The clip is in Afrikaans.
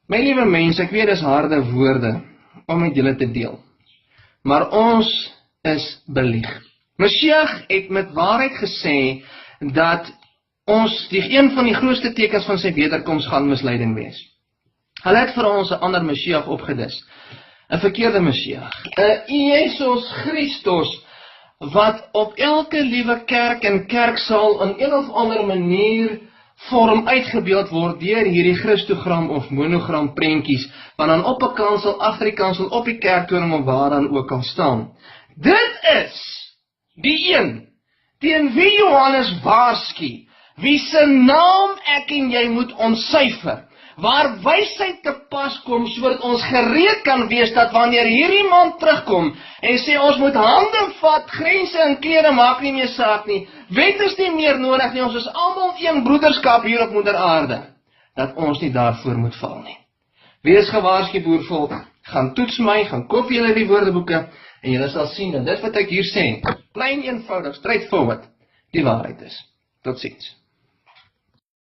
My liewe mense, ek weet dis harde woorde om met julle te deel, maar ons is belieg. Mashiach het met waarheid gesê dat een van die grootste tekens van sy wederkoms gaan misleiding wees. Hulle het vir ons 'n ander Mashiach opgedis, 'n verkeerde Mashiach, 'n Jesus Christus, wat op elke liewe kerk en kerksaal in een of ander manier vorm uitgebeeld word deur hierdie Christogram of monogram prentjies, wat dan op 'n kansel, agter die kansel, op die kerktoring of waar dan ook al staan. Dit is die een teen wie Johannes waarsku, wie se naam ek en jy moet ontsyfer, waar wysheid te pas kom, sodat ons gereed kan wees dat wanneer hierdie man terugkom en sê ons moet hande vat, grense en klere maak nie meer saak nie, wet is nie meer nodig nie, ons is almal een broederskap hier op moeder aarde, dat ons nie daarvoor moet val nie. Wees gewaarsku boervolk, gaan toets my, gaan koop julle die woordeboeke, en julle sal sien dat dit wat ek hier sê, klein eenvoudig, straightforward, die waarheid is. Totsiens.